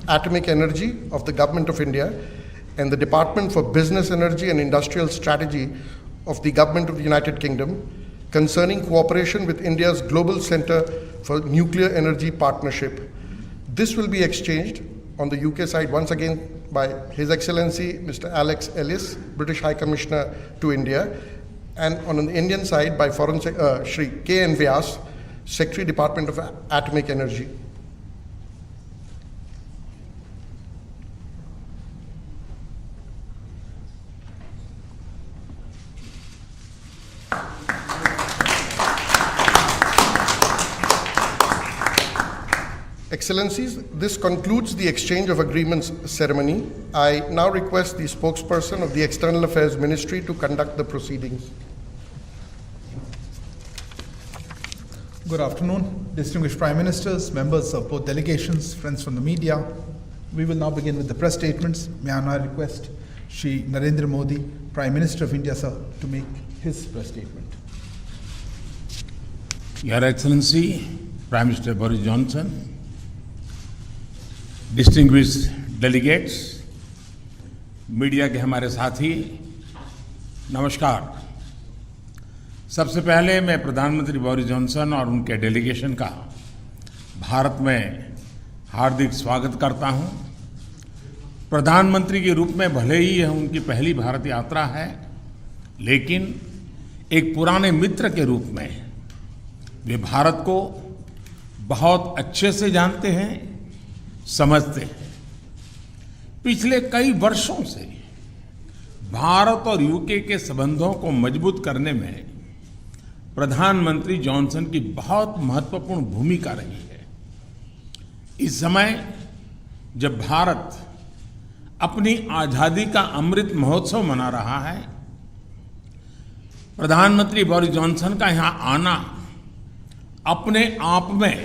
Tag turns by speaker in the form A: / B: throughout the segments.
A: Atomic Energy of the Government of India and the Department for Business Energy and Industrial Strategy of the Government of the United Kingdom concerning cooperation with India's Global Centre for Nuclear Energy Partnership. This will be exchanged on the UK side once again by His Excellency Mr. Alex Ellis, British High Commissioner to India, and on the Indian side by Foreign Shri K.N. Vyas, Secretary Department of Atomic Energy. Excellencies, this concludes the exchange of agreements ceremony. I now request the spokesperson of the External Affairs Ministry to conduct the proceedings.
B: Good afternoon, distinguished Prime Ministers, members of both delegations, friends from the media. We will now begin with the press statements. May I now request Shri Narendra Modi, Prime Minister of India, sir, to make his press statement.
C: Your Excellency, Prime Minister Boris Johnson, distinguished delegates, media के हमारे साथी, नमस्कार। सबसे पहले मैं प्रधानमंत्री Boris Johnson और उनके डेलीगेशन का भारत में हार्दिक स्वागत करता हूं। प्रधानमंत्री के रूप में भले ही यह उनकी पहली भारत यात्रा है, लेकिन एक पुराने मित्र के रूप में वे भारत को बहुत अच्छे से जानते हैं, समझते हैं। पिछले कई वर्षों से भारत और यूके के संबंधों को मजबूत करने में प्रधानमंत्री जॉनसन की बहुत महत्वपूर्ण भूमिका रही है। इस समय जब भारत अपनी आजादी का अमृत महोत्सव मना रहा है, प्रधानमंत्री बोरिस जॉनसन का यहां आना अपने आप में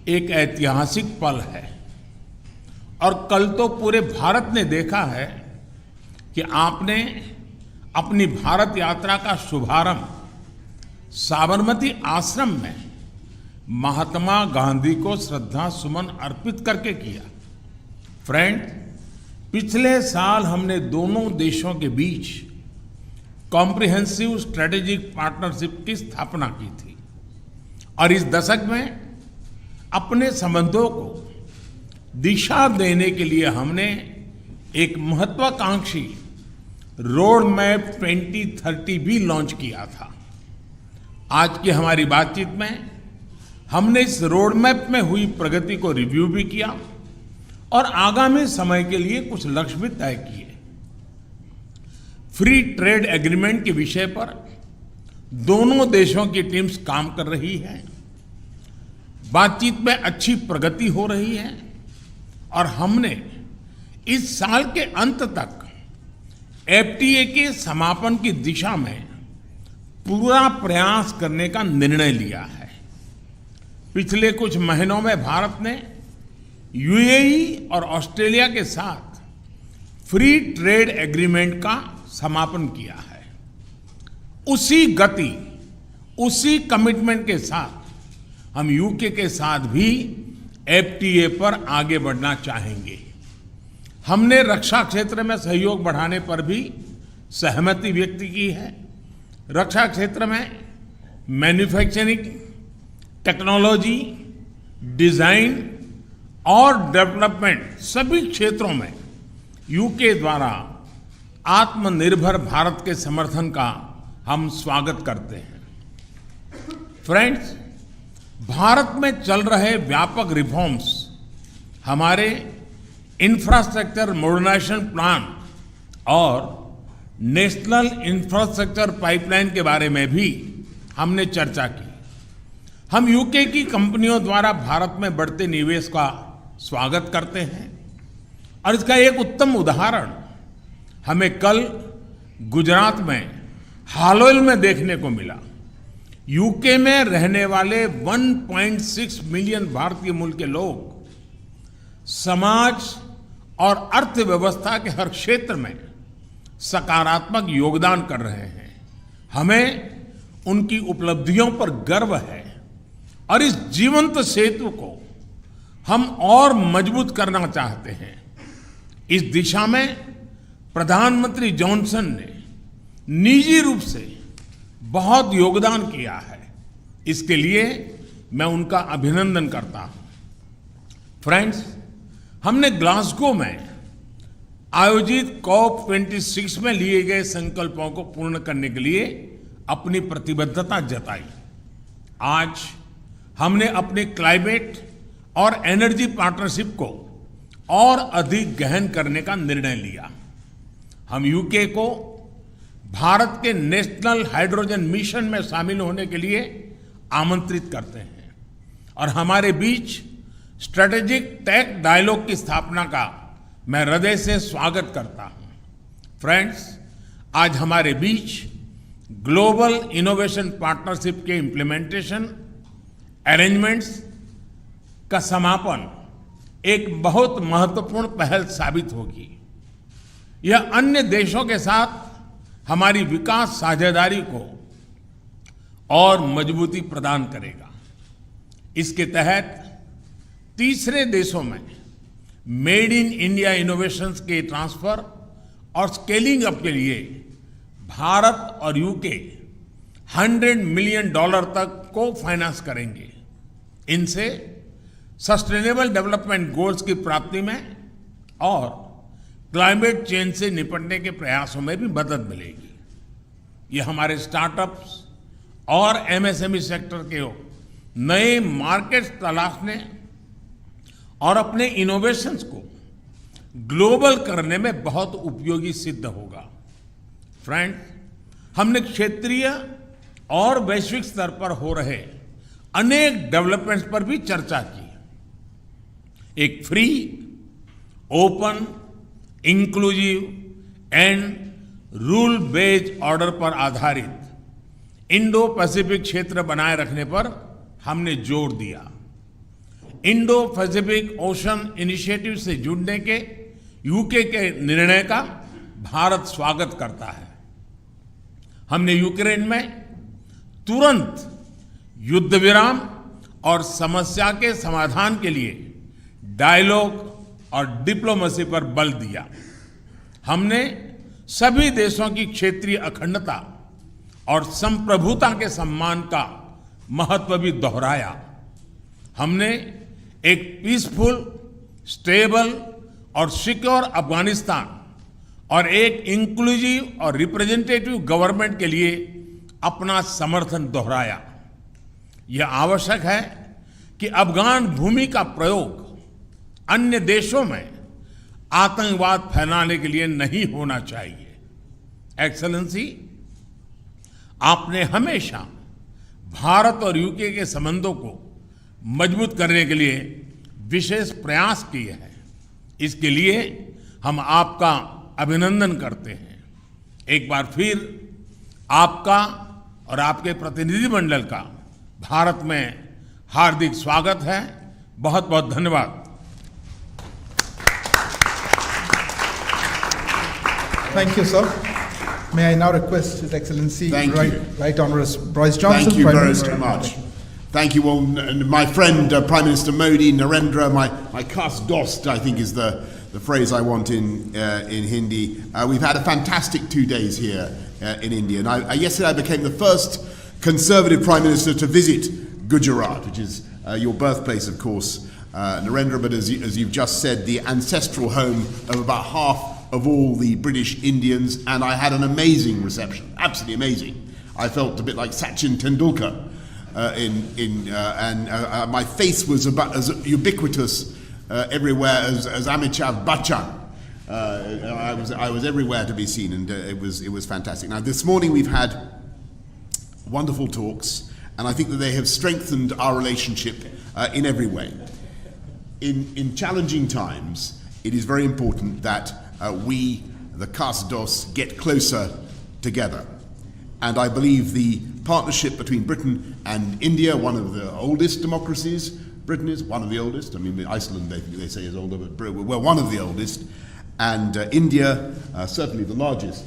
C: एक ऐतिहासिक पल है। और कल तो पूरे भारत ने देखा है कि आपने अपनी भारत यात्रा का शुभारंभ साबरमती आश्रम में महात्मा गांधी को श्रद्धा सुमन अर्पित करके किया। फ्रेंड, पिछले साल हमने दोनों देशों के बीच कॉम्प्रिहेंसिव स्ट्रेटेजिक पार्टनरशिप की स्थापना की थी और इस दशक में अपने संबंधों को दिशा देने के लिए हमने एक महत्वाकांक्षी रोड मैप 2030 भी लॉन्च किया था। आज की हमारी बातचीत में हमने इस रोड मैप में हुई प्रगति को रिव्यू भी किया और आगामी समय के लिए कुछ लक्ष्य भी तय किए। फ्री ट्रेड एग्रीमेंट के विषय पर दोनों देशों की टीम्स काम कर रही है। बातचीत में अच्छी प्रगति हो रही है और हमने इस साल के अंत तक एफटीए के समापन की दिशा में पूरा प्रयास करने का निर्णय लिया है। पिछले कुछ महीनों में भारत ने यूएई और ऑस्ट्रेलिया के साथ फ्री ट्रेड एग्रीमेंट का समापन किया है। उसी गति, उसी कमिटमेंट के साथ हम यूके के साथ भी एफटीए पर आगे बढ़ना चाहेंगे। हमने रक्षा क्षेत्र में सहयोग बढ़ाने पर भी सहमति व्यक्त की है। रक्षा क्षेत्र में मैन्युफैक्चरिंग, टेक्नोलॉजी, डिजाइन और डेवलपमेंट सभी क्षेत्रों में यूके द्वारा आत्मनिर्भर भारत के समर्थन का हम स्वागत करते हैं। फ्रेंड्स, भारत में चल रहे व्यापक रिफॉर्म्स हमारे इंफ्रास्ट्रक्चर मॉडर्नाइजेशन प्लान और नेशनल इंफ्रास्ट्रक्चर पाइपलाइन के बारे में भी हमने चर्चा की। हम यूके की कंपनियों द्वारा भारत में बढ़ते निवेश का स्वागत करते हैं और इसका एक उत्तम उदाहरण हमें कल गुजरात में हालोल में देखने को मिला। यूके में रहने वाले 1.6 मिलियन भारतीय मूल के लोग समाज और अर्थव्यवस्था के हर क्षेत्र में सकारात्मक योगदान कर रहे हैं। हमें उनकी उपलब्धियों पर गर्व है और इस जीवंत सेतु को हम और मजबूत करना चाहते हैं। इस दिशा में प्रधानमंत्री जॉनसन ने निजी रूप से बहुत योगदान किया है। इसके लिए मैं उनका अभिनंदन करता हूं। फ्रेंड्स, हमने ग्लासगो में आयोजित COP26 में लिए गए संकल्पों को पूर्ण करने के लिए अपनी प्रतिबद्धता जताई। आज हमने अपनी क्लाइमेट और एनर्जी पार्टनरशिप को और अधिक गहन करने का निर्णय लिया। हम यूके को भारत के नेशनल हाइड्रोजन मिशन में शामिल होने के लिए आमंत्रित करते हैं और हमारे बीच स्ट्रेटेजिक टेक डायलॉग की स्थापना का मैं हृदय से स्वागत करता हूं। फ्रेंड्स, आज हमारे बीच ग्लोबल इनोवेशन पार्टनरशिप के इम्प्लीमेंटेशन अरेंजमेंट्स का समापन एक बहुत महत्वपूर्ण पहल साबित होगी। यह अन्य देशों के साथ हमारी विकास साझेदारी को और मजबूती प्रदान करेगा। इसके तहत तीसरे देशों में मेड इन इंडिया इनोवेशंस के ट्रांसफर और स्केलिंग अप के लिए भारत और यूके $100 मिलियन तक को फाइनेंस करेंगे। इनसे सस्टेनेबल डेवलपमेंट गोल्स की प्राप्ति में और क्लाइमेट चेंज से निपटने के प्रयासों में भी मदद मिलेगी। ये हमारे स्टार्टअप्स और MSME सेक्टर के नए मार्केट्स तलाशने और अपने इनोवेशंस को ग्लोबल करने में बहुत उपयोगी सिद्ध होगा। फ्रेंड्स, हमने क्षेत्रीय और वैश्विक स्तर पर हो रहे अनेक डेवलपमेंट्स पर भी चर्चा की। एक free, open, inclusive and rule based order पर आधारित इंडो पैसिफिक क्षेत्र बनाए रखने पर हमने जोर दिया। इंडो पैसिफिक ओशन इनिशिएटिव से जुड़ने के यूके के निर्णय का भारत स्वागत करता है। हमने यूक्रेन में तुरंत युद्ध विराम और समस्या के समाधान के लिए डायलॉग और डिप्लोमेसी पर बल दिया। हमने सभी देशों की क्षेत्रीय अखंडता और संप्रभुता के सम्मान का महत्व भी दोहराया। हमने एक पीसफुल, स्टेबल और सिक्योर अफगानिस्तान और एक इंक्लूसिव और रिप्रेजेंटेटिव गवर्नमेंट के लिए अपना समर्थन दोहराया। यह आवश्यक है कि अफगान भूमि का प्रयोग अन्य देशों में आतंकवाद फैलाने के लिए नहीं होना चाहिए। एक्सेलेंसी, आपने हमेशा भारत और यूके के संबंधों को मजबूत करने के लिए विशेष प्रयास किए हैं। इसके लिए हम आपका अभिनंदन करते हैं। एक बार फिर आपका और आपके प्रतिनिधिमंडल का भारत में हार्दिक स्वागत है। बहुत बहुत धन्यवाद।
B: Thank you, sir. May I now request His Excellency
D: Thank
B: Right,
D: you.
B: Right Honourable Boris Johnson.
D: Thank you
B: Prime
D: very,
B: Minister.
D: very much. Thank you all. My friend, Prime Minister Modi, Narendra, my khas dost, I think is the phrase I want in Hindi. We've had a fantastic 2 days here in India. And yesterday I became the first Conservative Prime Minister to visit Gujarat, which is your birthplace, of course, Narendra, but as you've just said, the ancestral home of about half of all the British Indians, and I had an amazing reception, absolutely amazing. I felt a bit like Sachin Tendulkar, and my face was about as ubiquitous everywhere as Amitabh Bachchan. I was everywhere to be seen, and it was fantastic. Now this morning we've had wonderful talks, and I think that they have strengthened our relationship in every way. In challenging times, it is very important that we, the CASDOS, get closer together. And I believe the partnership between Britain and India, one of the oldest democracies, Britain is one of the oldest, I mean Iceland they say is older, but we're one of the oldest, and India, certainly the largest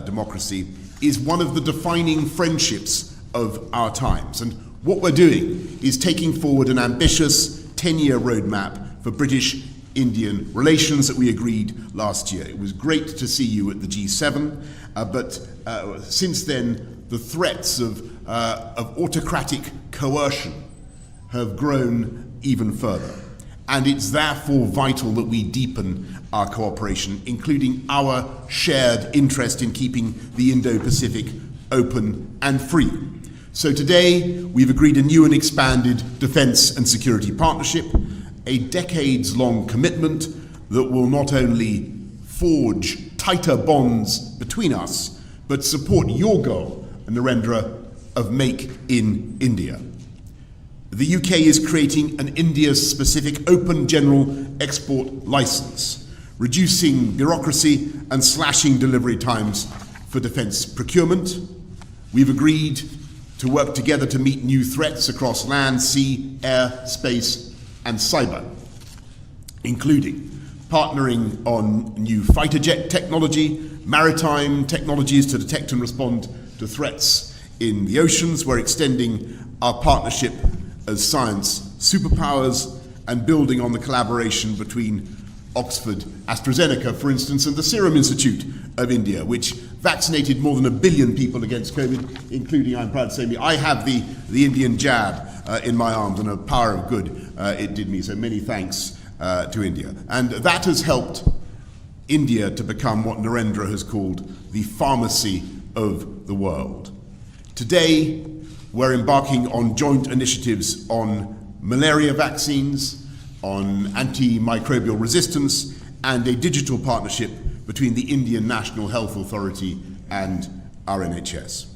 D: democracy, is one of the defining friendships of our times. And what we're doing is taking forward an ambitious 10-year roadmap for British-Indian relations that we agreed last year. It was great to see you at the G7, but since then, the threats of autocratic coercion have grown even further. And it's therefore vital that we deepen our cooperation, including our shared interest in keeping the Indo-Pacific open and free. So today, we've agreed a new and expanded defence and security partnership, a decades-long commitment that will not only forge tighter bonds between us, but support your goal, Narendra, of Make in India. The UK is creating an India-specific open general export licence, reducing bureaucracy and slashing delivery times for defence procurement. We've agreed to work together to meet new threats across land, sea, air, space and cyber, including partnering on new fighter jet technology, maritime technologies to detect and respond to threats in the oceans. We're extending our partnership as science superpowers and building on the collaboration between Oxford AstraZeneca, for instance, and the Serum Institute of India, which vaccinated more than 1 billion people against COVID, including, I'm proud to say, me. I have the Indian jab in my arms, and a power of good it did me, so many thanks to India. And that has helped India to become what Narendra has called the pharmacy of the world. Today, we're embarking on joint initiatives on malaria vaccines, on antimicrobial resistance, and a digital partnership between the Indian National Health Authority and our NHS.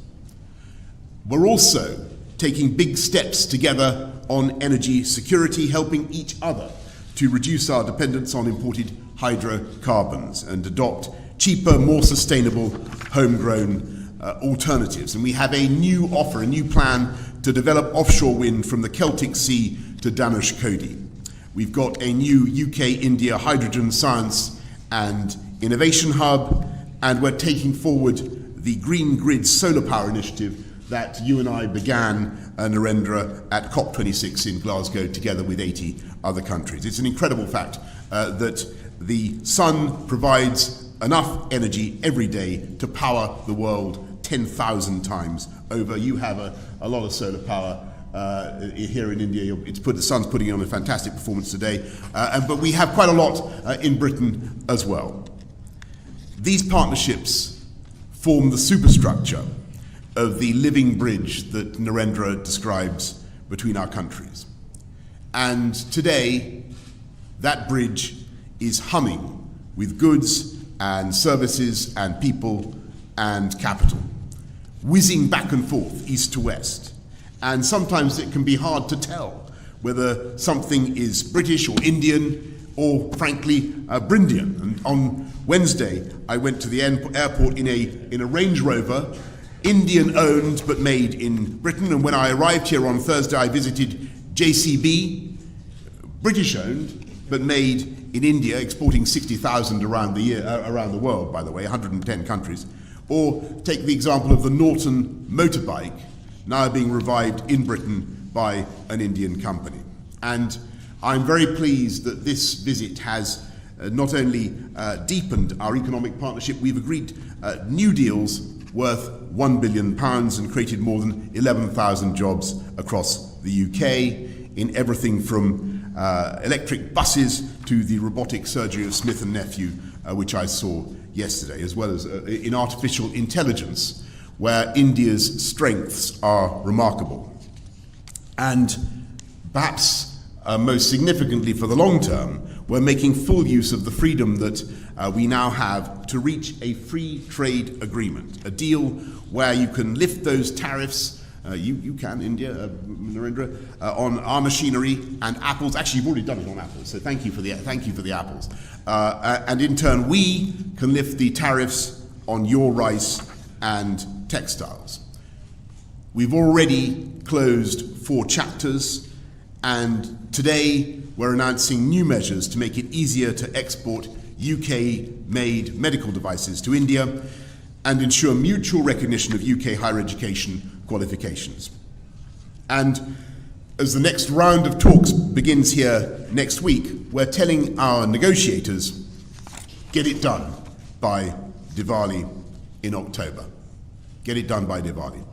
D: We're also taking big steps together on energy security, helping each other to reduce our dependence on imported hydrocarbons and adopt cheaper, more sustainable, homegrown alternatives. And we have a new offer, a new plan to develop offshore wind from the Celtic Sea to Dhanushkodi. We've got a new UK-India hydrogen science and innovation hub, and we're taking forward the Green Grid solar power initiative that you and I began, Narendra, at COP26 in Glasgow together with 80 other countries. It's an incredible fact that the sun provides enough energy every day to power the world 10,000 times over. You have a lot of solar power here in India. The sun's putting on a fantastic performance today, but we have quite a lot in Britain as well. These partnerships form the superstructure of the living bridge that Narendra describes between our countries. And today, that bridge is humming with goods and services and people and capital, whizzing back and forth, east to west. And sometimes it can be hard to tell whether something is British or Indian or, frankly, Brindian. And on Wednesday, I went to the airport in a Range Rover, Indian-owned but made in Britain. And when I arrived here on Thursday, I visited JCB, British-owned but made in India, exporting 60,000 around the world, by the way, 110 countries. Or take the example of the Norton motorbike, now being revived in Britain by an Indian company. And I'm very pleased that this visit has not only deepened our economic partnership, we've agreed new deals worth £1 billion and created more than 11,000 jobs across the UK in everything from electric buses to the robotic surgery of Smith & Nephew, which I saw yesterday, as well as in artificial intelligence, where India's strengths are remarkable. And perhaps most significantly for the long term, we're making full use of the freedom that we now have to reach a free trade agreement, a deal where you can lift those tariffs, you can, India, Narendra, on our machinery and apples. Actually, you've already done it on apples, so thank you for the apples. And in turn, we can lift the tariffs on your rice and textiles. We've already closed 4 chapters, and today we're announcing new measures to make it easier to export UK-made medical devices to India and ensure mutual recognition of UK higher education qualifications. And as the next round of talks begins here next week, we're telling our negotiators, get it done by Diwali in October. Get it done by Diwali.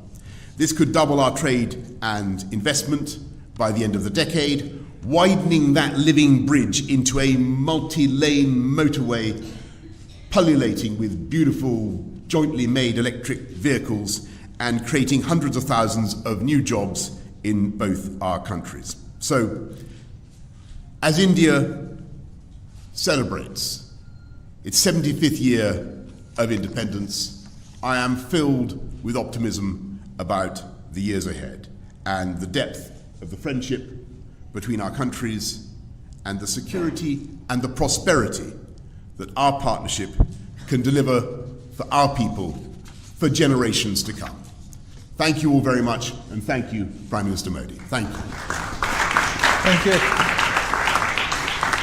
D: This could double our trade and investment by the end of the decade, widening that living bridge into a multi-lane motorway pullulating with beautiful jointly made electric vehicles and creating hundreds of thousands of new jobs in both our countries. So, as India celebrates its 75th year of independence, I am filled with optimism about the years ahead and the depth of the friendship between our countries and the security and the prosperity that our partnership can deliver for our people for generations to come. Thank you all very much, and thank you, Prime Minister Modi. Thank you.
B: Thank you.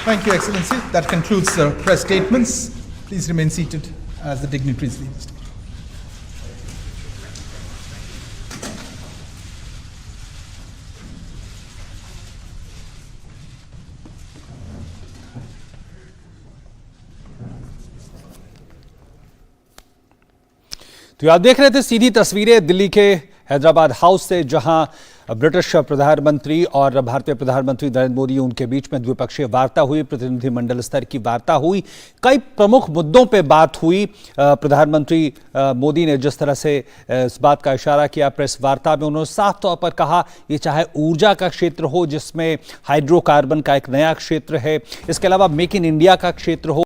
B: Thank you, Excellency. That concludes the press statements. Please remain seated as the dignitaries leave the stage.
E: तो आप देख रहे थे सीधी तस्वीरें दिल्ली के Hyderabad house से, जहां British प्रधानमंत्री और भारतीय प्रधानमंत्री नरेंद्र मोदी उनके बीच में द्विपक्षीय वार्ता हुई, प्रतिनिधिमंडल स्तर की वार्ता हुई। कई प्रमुख मुद्दों पे बात हुई। प्रधानमंत्री मोदी ने जिस तरह से इस बात का इशारा किया प्रेस वार्ता में, उन्होंने साफ तौर पर कहा ये चाहे ऊर्जा का क्षेत्र हो जिसमें हाइड्रोकार्बन का एक नया क्षेत्र है, इसके अलावा मेक इन इंडिया का क्षेत्र हो,